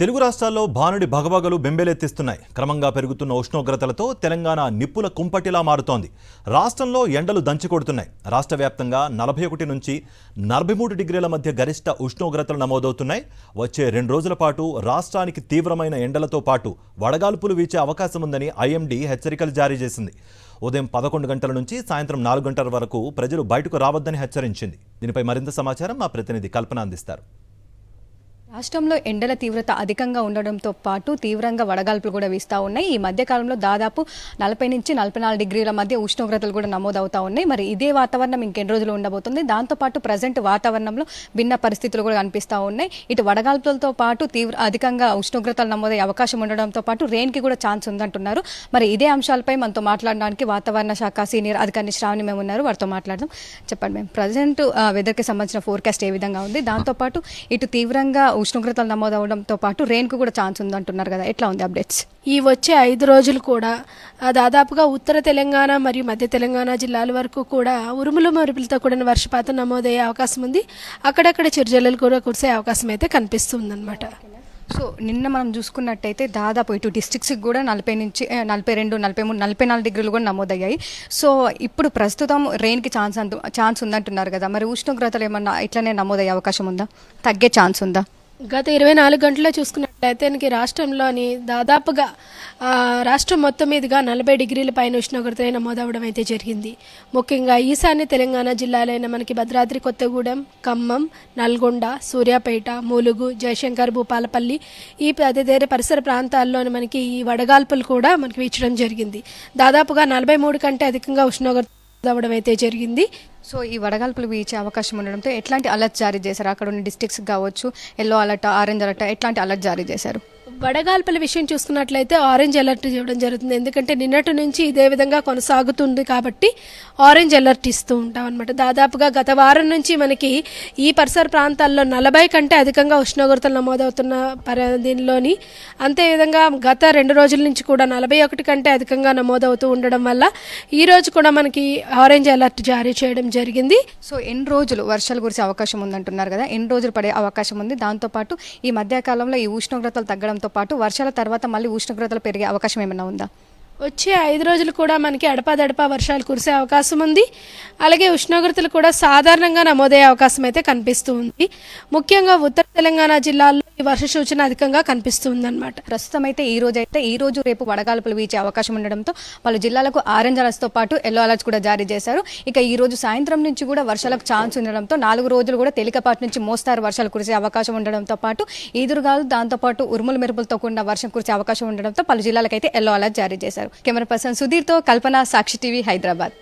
తెలుగు రాష్ట్రాల్లో భానుడి భగభగలు బెంబేలెత్తిస్తున్నాయి. క్రమంగా పెరుగుతున్న ఉష్ణోగ్రతలతో తెలంగాణ నిప్పుల కుంపటిలా మారుతోంది. రాష్ట్రంలో ఎండలు దంచికొడుతున్నాయి. రాష్ట్ర వ్యాప్తంగా 41 నుంచి 43 డిగ్రీల మధ్య గరిష్ట ఉష్ణోగ్రతలు నమోదవుతున్నాయి. వచ్చే 2 రోజుల పాటు రాష్ట్రానికి తీవ్రమైన ఎండలతో పాటు వడగాల్పులు వీచే అవకాశం ఉందని ఐఎండీ హెచ్చరికలు జారీ చేసింది. ఉదయం 11 గంటల నుంచి సాయంత్రం 4 గంటల వరకు ప్రజలు బయటకు రావద్దని హెచ్చరించింది. దీనిపై మరింత సమాచారం మా ప్రతినిధి కల్పన అందిస్తారు. రాష్ట్రంలో ఎండల తీవ్రత అధికంగా ఉండడంతో పాటు తీవ్రంగా వడగాల్పులు కూడా వీస్తూ ఉన్నాయి. ఈ మధ్యకాలంలో దాదాపు 40 నుంచి 44 డిగ్రీల మధ్య ఉష్ణోగ్రతలు కూడా నమోదవుతూ ఉన్నాయి. మరి ఇదే వాతావరణం ఇంకెన్ని రోజులు ఉండబోతుంది. దాంతోపాటు ప్రజెంట్ వాతావరణంలో భిన్న పరిస్థితులు కూడా కనిపిస్తూ ఉన్నాయి. ఇటు వడగాల్పులతో పాటు అధికంగా ఉష్ణోగ్రతలు నమోదయ్యే అవకాశం ఉండడంతో పాటు రెయిన్కి కూడా ఛాన్స్ ఉందంటున్నారు. మరి ఇదే అంశాలపై మనతో మాట్లాడడానికి వాతావరణ శాఖ సీనియర్ అధికారి శ్రావణి మేము ఉన్నారు. వారితో మాట్లాడదాం. చెప్పండి మేము ప్రజెంట్ వెదర్కి సంబంధించిన ఫోర్కాస్ట్ ఏ విధంగా ఉంది, దాంతోపాటు ఇటు తీవ్రంగా ఉష్ణోగ్రతలు నమోదవడంతో పాటు రెయిన్కు కూడా ఛాన్స్ ఉందంటున్నారు కదా, ఎట్లా ఉంది అప్డేట్స్? ఈ వచ్చే 5 రోజులు కూడా దాదాపుగా ఉత్తర తెలంగాణ మరియు మధ్య తెలంగాణ జిల్లాల వరకు కూడా ఉరుములు మెరుపులతో కూడిన వర్షపాతం నమోదయ్యే అవకాశం ఉంది. అక్కడక్కడ చిరుజల్లులు కూడా కురిసే అవకాశం అయితే కనిపిస్తుందన్నమాట. సో నిన్న మనం చూసుకున్నట్టయితే దాదాపు ఇటు డిస్ట్రిక్ట్స్కి కూడా 40 నుంచి 42, 43, 44 డిగ్రీలు కూడా నమోదయ్యాయి. సో ఇప్పుడు ప్రస్తుతం రెయిన్కి ఛాన్స్ ఉందంటున్నారు కదా, మరి ఉష్ణోగ్రతలు ఏమన్నా ఇట్లనే నమోదయ్యే అవకాశం ఉందా, తగ్గే ఛాన్స్ ఉందా? గత 24 గంటల్లో చూసుకున్నట్లయితే మనకి రాష్ట్రంలోని దాదాపుగా రాష్ట్రం మొత్తం మీదుగా 40 డిగ్రీల పైన ఉష్ణోగ్రత నమోదవడం అయితే జరిగింది. ముఖ్యంగా ఈశాన్య తెలంగాణ జిల్లాలైన మనకి భద్రాద్రి కొత్తగూడెం, ఖమ్మం, నల్గొండ, సూర్యాపేట, ములుగు, జయశంకర్, భూపాలపల్లి ఈ తదితర పరిసర ప్రాంతాల్లోని మనకి ఈ వడగాల్పులు కూడా మనకి వీచడం జరిగింది. దాదాపుగా 43 కంటే అధికంగా ఉష్ణోగ్రత అవడం అయితే జరిగింది. సో ఈ వడగాల్పులు వీచే అవకాశం ఉండడంతో ఎట్లాంటి అలర్ట్ జారీ చేశారు? అక్కడ ఉన్న డిస్ట్రిక్ట్స్ కావచ్చు, ఎల్లో అలర్ట్, ఆరెంజ్ అలర్ట్, ఎట్లాంటి అలర్ట్ జారీ చేశారు? వడగాల్పుల విషయం చూసుకున్నట్లయితే ఆరెంజ్ అలర్ట్ ఇవ్వడం జరుగుతుంది. ఎందుకంటే నిన్నటి నుంచి ఇదే విధంగా కొనసాగుతుంది కాబట్టి ఆరెంజ్ అలర్ట్ ఇస్తూ ఉంటాం అనమాట. దాదాపుగా గత వారం నుంచి మనకి ఈ పరిసర ప్రాంతాల్లో 40 కంటే అధికంగా ఉష్ణోగ్రతలు నమోదవుతున్న దీనిలోని అంతేవిధంగా గత 2 రోజుల నుంచి కూడా 41 కంటే అధికంగా నమోదవుతూ ఉండడం వల్ల ఈ రోజు కూడా మనకి ఆరెంజ్ అలర్ట్ జారీ చేయడం జరిగింది. సో ఎన్ని రోజులు వర్షాలు కురిసే అవకాశం ఉందంటున్నారు కదా, ఎన్ని రోజులు పడే అవకాశం ఉంది? దాంతోపాటు ఈ మధ్యకాలంలో ఈ ఉష్ణోగ్రతలు తగ్గడంతో పాటు వర్షాల తర్వాత మళ్ళీ ఉష్ణోగ్రతలు పెరిగే అవకాశం ఏమైనా ఉందా? వచ్చే 5 రోజులు కూడా మనకి అడపాదడపా వర్షాలు కురిసే అవకాశం ఉంది. అలాగే ఉష్ణోగ్రతలు కూడా సాధారణంగా నమోదయ్యే అవకాశం అయితే కనిపిస్తూ ఉంది. ముఖ్యంగా ఉత్తర తెలంగాణ జిల్లాల్లో ఈ వర్ష సూచన అధికంగా కనిపిస్తుంది అనమాట. ప్రస్తుతం అయితే ఈ రోజు రేపు వడగాల్పులు వీచే అవకాశం ఉండడంతో పలు జిల్లాలకు ఆరెంజ్ అలర్ట్స్తో పాటు ఎల్లో అలర్ట్స్ కూడా జారీ చేశారు. ఇక ఈ రోజు సాయంత్రం నుంచి కూడా వర్షాలకు ఛాన్స్ ఉండడంతో 4 రోజులు కూడా తేలికపాటి నుంచి మోస్తారు వర్షాలు కురిసే అవకాశం ఉండడంతో పాటు ఈదురుగాలు, దాంతోపాటు ఉరుముల మెరుపులతో కూడిన వర్షం కురిసే అవకాశం ఉండడంతో పలు జిల్లాలకైతే ఎల్లో అలర్ట్ జారీ చేశారు. కెమెరా పర్సన్ సుధీర్తో కల్పన, సాక్షి టీవీ, హైదరాబాద్.